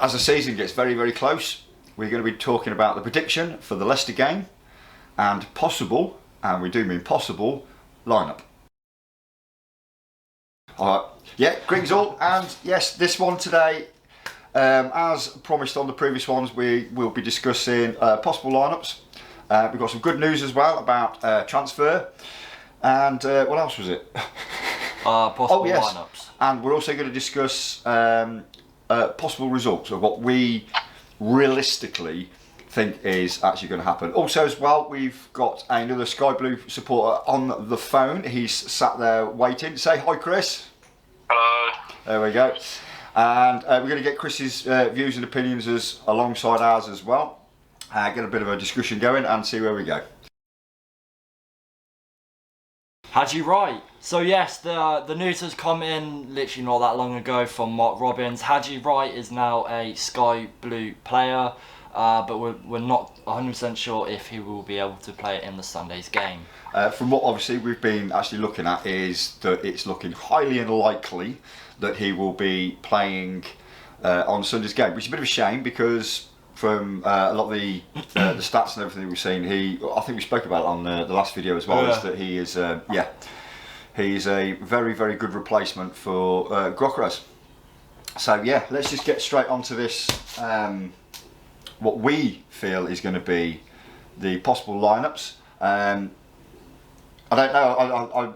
as the season gets very, very close, we're going to be talking about the prediction for the Leicester game and possible, and we do mean possible, lineup. Alright, yeah, greetings all, and yes, this one today, as promised on the previous ones, we will be discussing possible lineups. We've got some good news as well about transfer, and what else was it? Possible lineups. And we're also going to discuss possible results of what we realistically think is actually going to happen. Also as well, we've got another Sky Blue supporter on the phone. He's sat there waiting. Say hi, Chris. Hello. There we go. And we're going to get Chris's views and opinions alongside ours as well. Get a bit of a discussion going and see where we go. Haji Wright. So yes, the news has come in literally not that long ago from Mark Robbins. Haji Wright is now a Sky Blue player, but we're not 100% sure if he will be able to play in the Sunday's game. From what obviously we've been actually looking at is that it's looking highly unlikely that he will be playing on Sunday's game, which is a bit of a shame because from a lot of the stats and everything we've seen, I think we spoke about it on the last video as well, is that he is he's a very, very good replacement for Gyökeres. So yeah, let's just get straight onto this. What we feel is going to be the possible lineups. I don't know.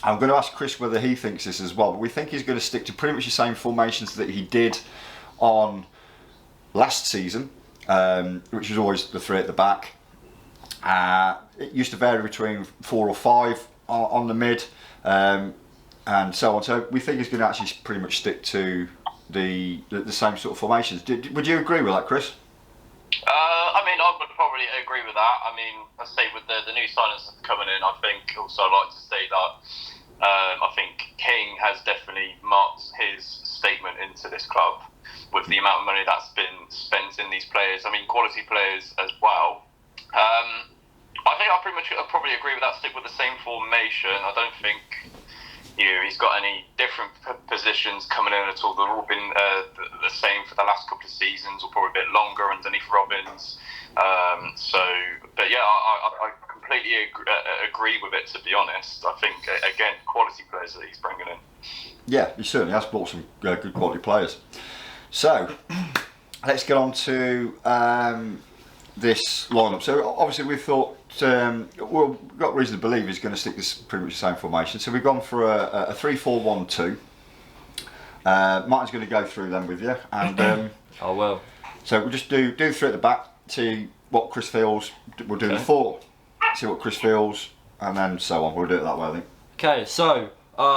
I'm going to ask Chris whether he thinks this as well, but we think he's going to stick to pretty much the same formations that he did on last season, which was always the three at the back. It used to vary between 4 or 5 on the mid, and so on. So we think he's going to actually pretty much stick to the same sort of formations. Would you agree with that, Chris? I mean, I would probably agree with that. I mean, let's say with the new signings coming in, I think also I'd like to say that I think King has definitely marked his statement into this club with the amount of money that's been spent in these players. I mean, quality players as well. I think I'll probably agree with that. Stick with the same formation. I don't think he's got any different positions coming in at all. They've all been the same for the last couple of seasons, or probably a bit longer underneath Robbins. But yeah, I completely agree with it, to be honest. I think, again, quality players that he's bringing in. Yeah, he certainly has brought some good quality players. So, let's get on to this lineup. So, obviously, we thought, we've got reason to believe he's going to stick this pretty much the same formation. So, we've gone for a 3-4-1-2. Martin's going to go through them with you. And I will. So, we'll just do 3 at the back, see what Chris feels. We'll do the 4, see what Chris feels, and then so on. We'll do it that way, I think. Okay, so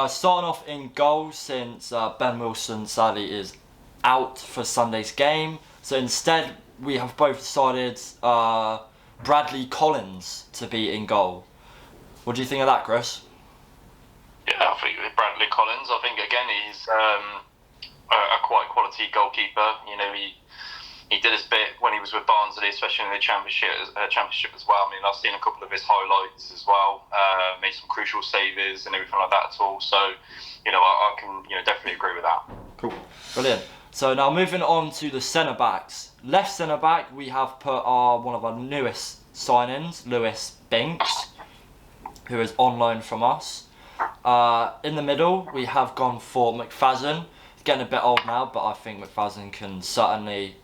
starting off in goal, since Ben Wilson sadly is out for Sunday's game, so instead we have both decided Bradley Collins to be in goal. What do you think of that, Chris? Yeah, I think Bradley Collins, I think again he's a quite quality goalkeeper. You know, he did his bit when he was with Barnsley, especially in the championship as well. I mean, I've seen a couple of his highlights as well. Made some crucial saves and everything like that at all. So, I can definitely agree with that. Cool, brilliant. So now moving on to the centre backs. Left centre back, we have put one of our newest signings, Lewis Binks, who is on loan from us. In the middle, we have gone for McFadden. He's getting a bit old now, but I think McFadden can certainly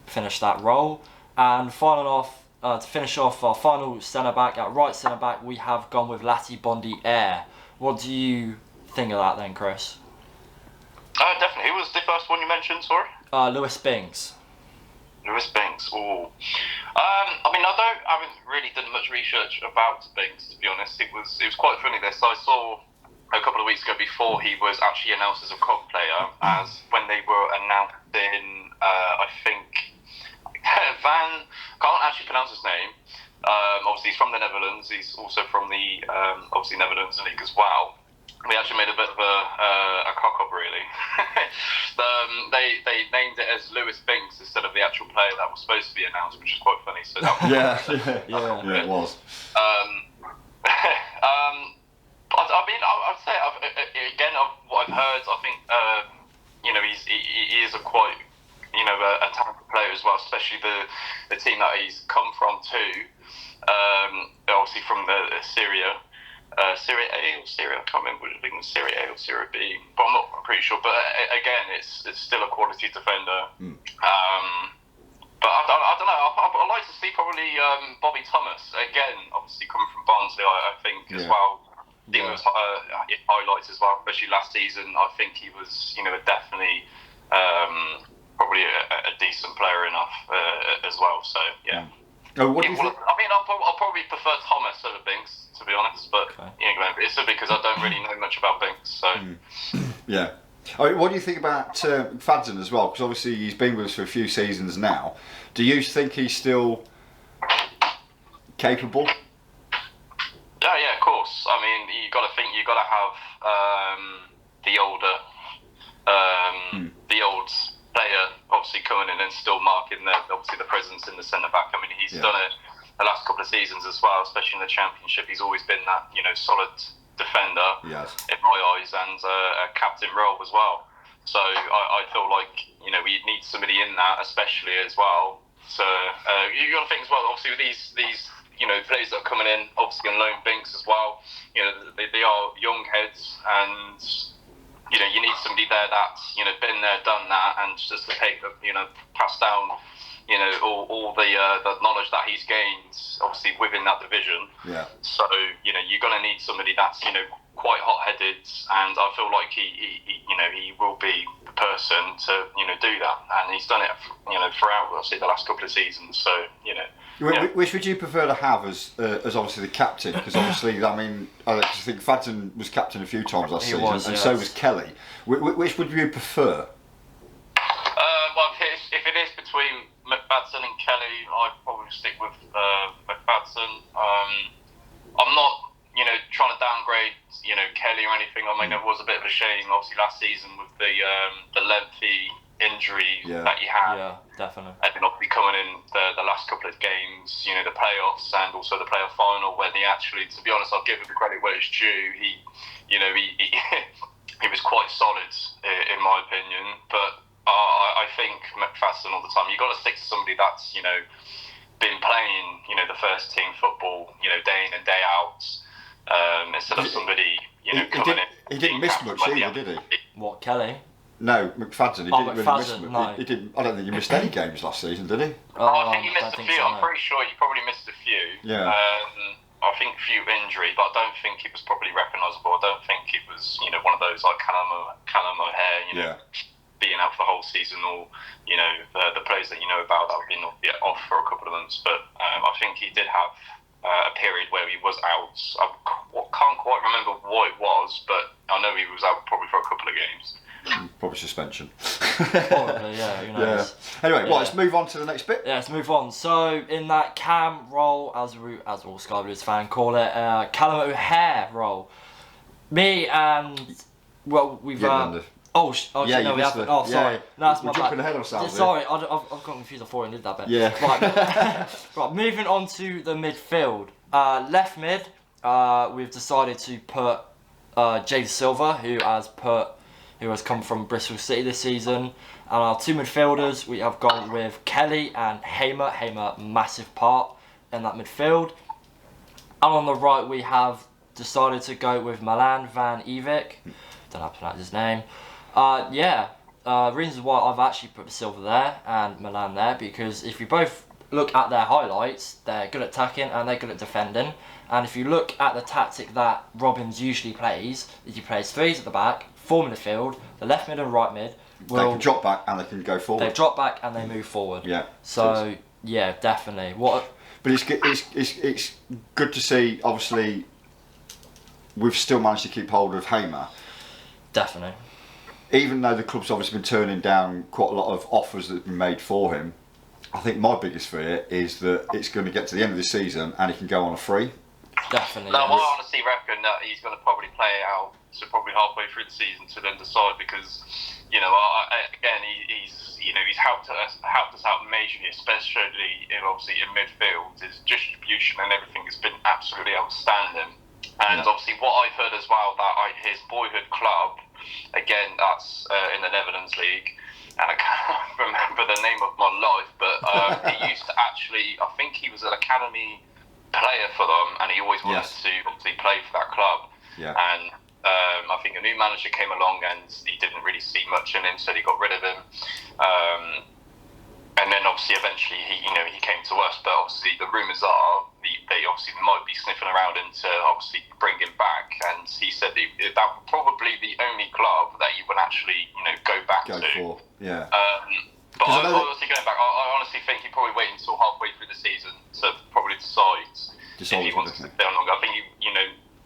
finish that role. And to finish off our final centre back, at right centre back, we have gone with Lati Bondi Air. What do you think of that then, Chris? Definitely. Who was the first one you mentioned, sorry? Lewis Binks. Lewis Binks, ooh. I mean, I haven't really done much research about Binks, to be honest. It was quite funny this. I saw a couple of weeks ago, before he was actually announced as a COG player, as when they were announcing, I think, can't actually pronounce his name. Obviously, he's from the Netherlands. He's also from the, obviously, Netherlands League as well. We actually made a bit of a cock-up, really. They named it as Lewis Binks instead of the actual player that was supposed to be announced, which is quite funny. So that was yeah, it was. I mean, I'd say again, what I've heard, I think he is is a quite, a talented player as well, especially the team that he's come from too. Obviously from the Syria A or Syria, I can't remember. I think it was Syria A or Syria B, but I'm pretty sure. But again, it's still a quality defender. But I don't know. I'd like to see probably Bobby Thomas again. Obviously coming from Barnsley, I think as well. I think it was highlights as well, especially last season. I think he was, definitely probably a decent player enough as well. So yeah. Oh, what do you think? I mean, I'll probably prefer Thomas over Binks, to be honest. But it's because I don't really know much about Binks. So yeah. I mean, what do you think about Fadzen as well? Because obviously he's been with us for a few seasons now. Do you think he's still capable? Yeah, of course. I mean, you got to have the older, the old player obviously coming in and still marking the presence in the centre back. I mean, he's done it the last couple of seasons as well, especially in the Championship. He's always been that solid defender in my eyes, and a captain role as well. So I feel like we need somebody in that, especially as well. So you got to think as well. Obviously, with these players that are coming in, obviously on loan, Binks as well. They are young heads, and you need somebody there that's been there, done that, and just to take pass down all the knowledge that he's gained, obviously within that division. Yeah. So you're gonna need somebody that's quite hot-headed, and I feel like he will be the person to do that, and he's done it throughout obviously the last couple of seasons. So Which would you prefer to have as obviously the captain? Because obviously, I mean, I think Fadzen was captain a few times last season, and so was Kelly. Which would you prefer? Well, if it is between McFadden and Kelly, I'd probably stick with McFadden. I'm not, trying to downgrade, Kelly or anything. I mean, it was a bit of a shame, obviously, last season with the lengthy injury that he had. Yeah, definitely. And then obviously coming in the last couple of games, the playoffs and also the playoff final, when he actually, to be honest, I'll give him the credit where it's due. He he was quite solid in my opinion, but I think McFadden all the time. You've got to stick to somebody that's been playing the first team football day in and day out, instead of somebody coming in. He didn't miss much either, did he? What, Kelly? No, McFadden. He didn't really miss much. No. He didn't. I don't think he missed any games last season, did he? I think he missed a few. So, I'm pretty sure he probably missed a few. Yeah. I think a few injury, but I don't think it was probably recognisable. I don't think it was one of those like Callum O'Hare, being out for the whole season, or the players that about that have been off for a couple of months. But I think he did have a period where he was out. I can't quite remember what it was, but I know he was out probably for a couple of games. Probably suspension. Probably, yeah. Who knows? Yeah. Anyway, well, let's move on to the next bit. Yeah, let's move on. So, in that Cam role, as all Sky Blues fan call it, Callum O'Hare role. Me and we've. Yeah, we haven't. Oh, sorry. Yeah, no, that's my we're jumping ahead of ourselves. Sorry, I've got confused. I thought I did that bit. Yeah. Right, right. Moving on to the midfield. Left mid. We've decided to put James Silva, who has come from Bristol City this season. And our two midfielders, we have gone with Kelly and Hamer. Hamer, massive part in that midfield. And on the right, we have decided to go with Milan van Ewijk. Don't know how to pronounce his name. Reasons why I've actually put Silva there and Milan there, because if you both look at their highlights, they're good at attacking and they're good at defending. And if you look at the tactic that Robbins usually plays, he plays threes at the back, four midfield, the left mid and right mid. They can drop back and they can go forward. They drop back and they move forward. Yeah. So yeah, definitely. But it's good to see. Obviously, we've still managed to keep hold of Hamer. Definitely. Even though the club's obviously been turning down quite a lot of offers that have been made for him, I think my biggest fear is that it's going to get to the end of the season and he can go on a free. Definitely. No, I honestly reckon that he's going to probably play it out to probably halfway through the season to then decide, because he's helped us out majorly, especially obviously in midfield. His distribution and everything has been absolutely outstanding. And obviously what I've heard as well, that his boyhood club, again, that's in the Netherlands League, and the name of my life, but he used to actually, I think he was an academy player for them, and he always wanted to obviously play for that club. Yeah. And I think a new manager came along, and he didn't really see much in him, so he got rid of him. And then obviously eventually he came to us, but obviously the rumours are they obviously might be sniffing around into obviously bring him back, and he said that would probably be the only club that you would actually go back to. Yeah. But honestly, going back, I honestly think he probably wait until halfway through the season to probably decide if he wants to stay on longer. I think he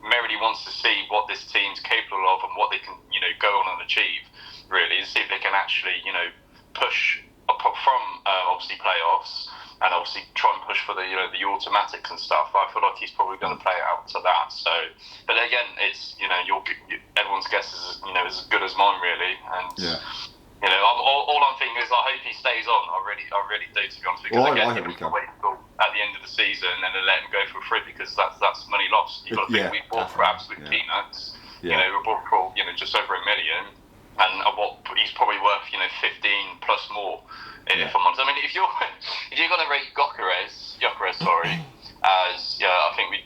merely wants to see what this team's capable of and what they can go on and achieve, really, and see if they can actually push from obviously playoffs, and obviously try and push for the the automatics and stuff. I feel like he's probably going to play it out to that. So, but again, it's everyone's guess is as good as mine, really. And all I'm thinking is I hope he stays on. I really do, to be honest. Because again, he can wait until at the end of the season and then let him go for free, because that's money lost. You've got to think we bought for absolute peanuts. We bought for just over $1 million, and what he's probably worth 15 plus more. If I'm honest, I mean, if you're going to rate Gyökeres, as I think we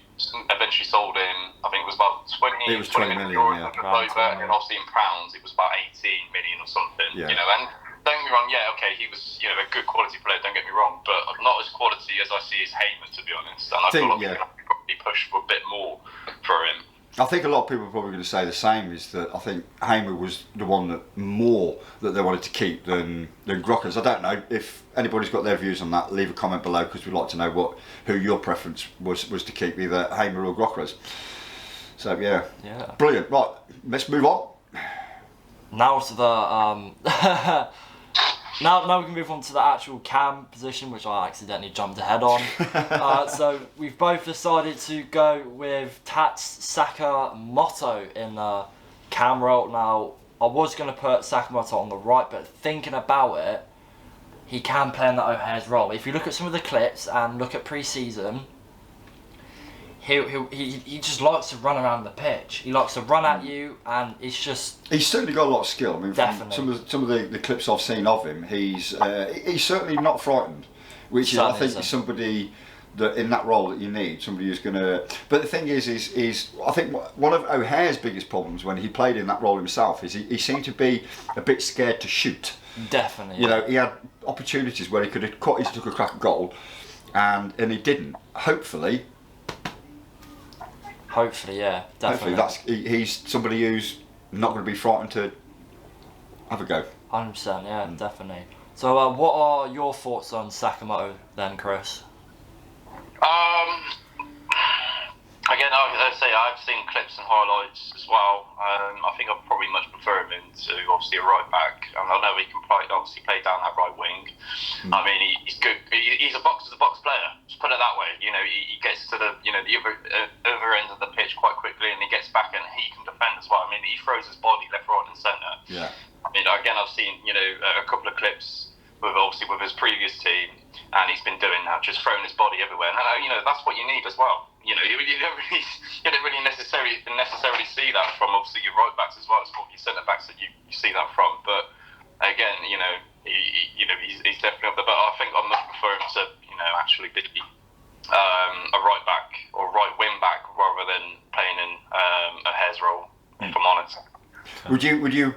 eventually sold him. I think it was about 20 million euros, and then obviously in pounds it was about 18 million or something. And don't get me wrong, he was a good quality player. Don't get me wrong, but not as quality as I see as Heyman, to be honest. And I feel like we can probably push for a bit more for him. I think a lot of people are probably going to say the same, is that I think Hamer was the one that they wanted to keep than Gyökeres. I don't know if anybody's got their views on that. Leave a comment below, because we'd like to know who your preference was to keep, either Hamer or Gyökeres. So yeah, brilliant. Right, let's move on. Now to the Now we can move on to the actual cam position, which I accidentally jumped ahead on. So we've both decided to go with Tats Sakamoto in the cam role. Now, I was going to put Sakamoto on the right, but thinking about it, he can play in that O'Hare's role. If you look at some of the clips and look at pre-season, he just likes to run around the pitch. He likes to run at you, and it's just... He's certainly got a lot of skill. I mean, definitely. some of the clips I've seen of him, he's certainly not frightened, which is, I think, is somebody that in that role that you need, somebody who's going to... But the thing is I think one of O'Hare's biggest problems when he played in that role himself is he seemed to be a bit scared to shoot. Definitely. He had opportunities where he could have quite easily took a crack at goal, and he didn't. Hopefully, yeah, definitely. Hopefully he's somebody who's not going to be frightened to have a go. 100%, yeah, definitely. So what are your thoughts on Sakamoto then, Chris? Again, I say I've seen clips and highlights as well. I think I'd probably much prefer him into obviously a right back. I know he can obviously play down that right wing. I mean, he's good. He's a box-to-box player. Just put it that way. He gets to the the other end of the pitch quite quickly, and he gets back and he can defend as well. I mean, he throws his body left, right, and centre. Yeah. I mean, again, I've seen a couple of clips with his previous team, and he's been doing that, just throwing his body everywhere. And that's what you need as well. You don't really necessarily see that from obviously your right backs as well. It's more your centre backs that you see that from. But again, he's definitely up there. But I think I'm much prefer him to actually be a right back or right wing back rather than playing in a Hare's role. If I'm honest. Would you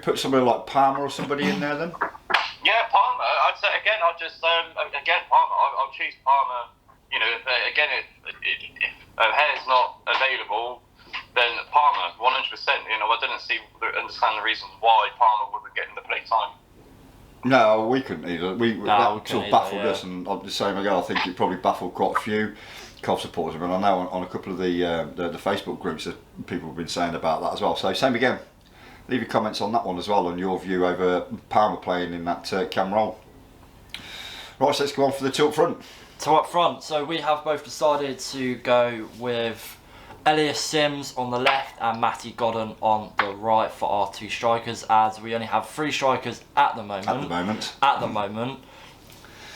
put somebody like Palmer or somebody in there then? Yeah, Palmer. I'd say again. I'll just Palmer. I'll choose Palmer. If O'Hare's not available, then Palmer, 100%. I didn't understand the reasons why Palmer wasn't getting the play time. No, we couldn't either. That sort of baffled us, and I'm the same again. I think it probably baffled quite a few Cov supporters. I mean, I know on a couple of the Facebook groups that people have been saying about that as well. So same again. Leave your comments on that one as well, on your view over Palmer playing in that cam role. Right, so let's go on for the two up front. So up front, so we have both decided to go with Elias Sims on the left and Matty Godden on the right for our two strikers, as we only have 3 strikers at the moment.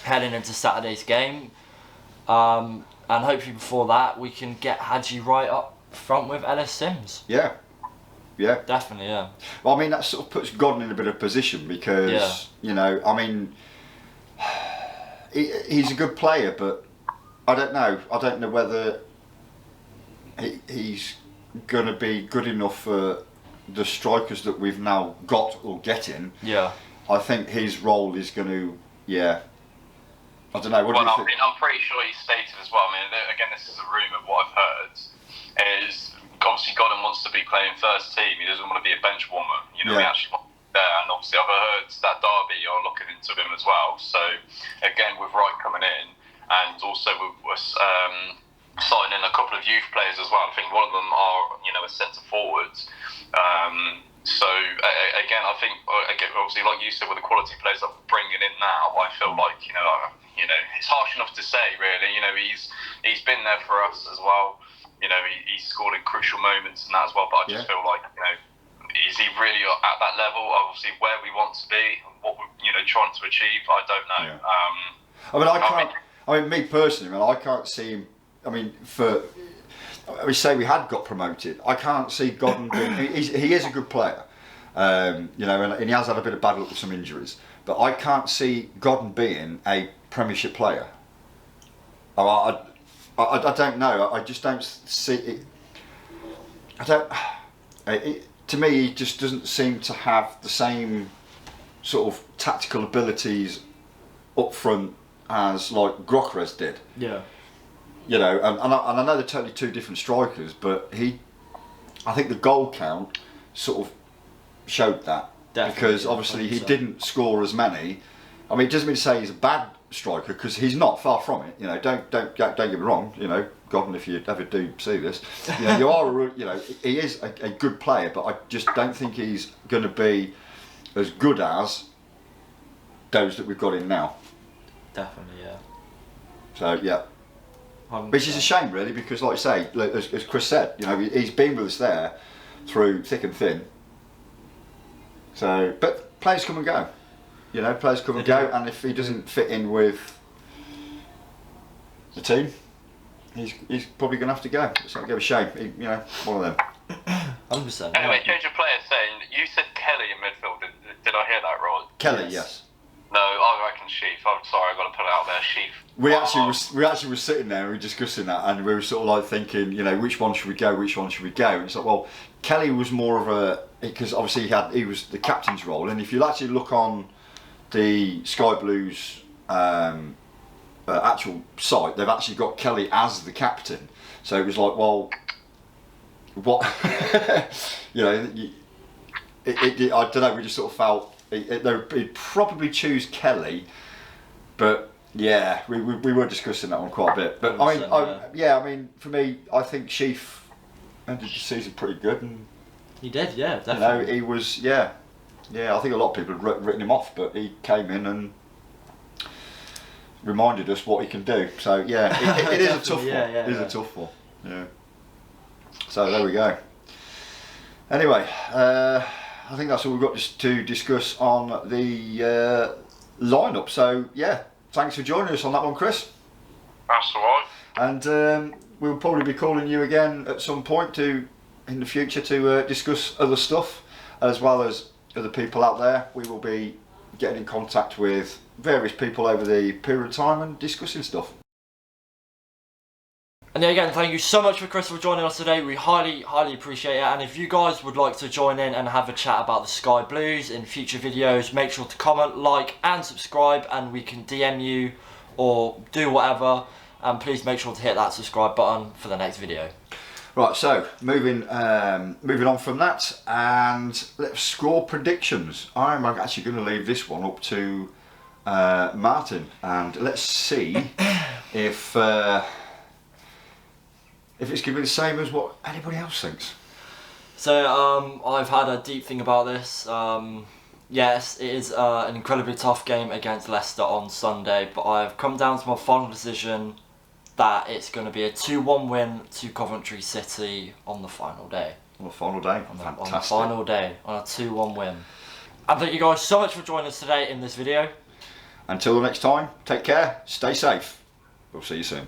Heading into Saturday's game. And hopefully before that we can get Haji right up front with Elias Sims. Yeah. Yeah. Definitely, yeah. Well, I mean, that sort of puts Godden in a bit of position because, you know, I mean, he's a good player, but I don't know. I don't know whether he's going to be good enough for the strikers that we've now got or getting. Yeah. I think his role is going to, I don't know. What do you think? I'm pretty sure he stated as well. I mean, again, this is a rumour. What I've heard is obviously Godden wants to be playing first team. He doesn't want to be a bench warmer. You know, he actually wants to be there. And obviously, I've heard that Derby are looking into him as well. So again, with Wright coming in, and also we're signing a couple of youth players as well. I think one of them are, you know, a centre forward. So again, I think obviously, like you said, with the quality players that we're bringing in now, I feel like you know, it's harsh enough to say, really. You know, he's been there for us as well. You know, he's scored in crucial moments and that as well. But I just feel like, you know, is he really at that level? Obviously, where we want to be, and what we're, you know, trying to achieve, I don't know. Yeah. I mean, me personally, I can't see him. I mean, we say we had got promoted. I can't see Godden being. He is a good player, you know, and he has had a bit of bad luck with some injuries. But I can't see Godden being a Premiership player. I don't know. I just don't see it. I don't. To me, he just doesn't seem to have the same sort of tactical abilities up front as like Grockres did. Yeah. You know, and I know they're totally two different strikers, but I think the goal count sort of showed that. Definitely, because obviously he didn't score as many. I mean, it doesn't mean to say he's a bad striker, because he's not, far from it. You know, don't get me wrong. You know, Godden, if you ever do see this, you know, he is a good player, but I just don't think he's going to be as good as those that we've got in now. Definitely, yeah. So yeah. 100%. Which is a shame, really, because, like I say, as Chris said, you know, he's been with us there through thick and thin. So, but players come and go. You know, players come and go, and if he doesn't fit in with the team, he's probably going to have to go. It's a shame. You know, one of them. 100%. Anyway, change of player saying, you said Kelly in midfield. Did I hear that right? Kelly, yes. No, I reckon Sheaf. I'm sorry, I've got to put it out there. Sheaf. We actually were sitting there and we were discussing that, and we were sort of like thinking, you know, which one should we go? Which one should we go? And it's like, well, Kelly was more of a, because obviously he was the captain's role, and if you actually look on the Sky Blues actual site, they've actually got Kelly as the captain. So it was like, well, what? You know, I don't know. We just sort of felt they'd probably choose Kelly, but yeah, we were discussing that one quite a bit. But I mean, for me, I think Sheaf ended the season pretty good, and he did, yeah, definitely. You know, he was, yeah. I think a lot of people had written him off, but he came in and reminded us what he can do. So yeah, it is a tough one. It is a tough one. Yeah. So there we go. Anyway, I think that's all we've got to discuss on the lineup. So yeah, thanks for joining us on that one, Chris. That's all right. And we'll probably be calling you again at some point in the future to discuss other stuff, as well as other people out there. We will be getting in contact with various people over the period of time and discussing stuff. And yeah, again, thank you so much for Chris for joining us today. We highly appreciate it. And if you guys would like to join in and have a chat about the Sky Blues in future videos, make sure to comment, like and subscribe, and we can DM you or do whatever. And please make sure to hit that subscribe button for the next video. Right, so moving on from that, and let's score predictions. I'm actually going to leave this one up to Martin, and let's see if it's going to be the same as what anybody else thinks. So I've had a deep think about this. Yes, it is an incredibly tough game against Leicester on Sunday, but I've come down to my final decision that it's going to be a 2-1 win to Coventry City on the final day. On the final day? On the final day, on a 2-1 win. And thank you guys so much for joining us today in this video. Until the next time, take care, stay safe. We'll see you soon.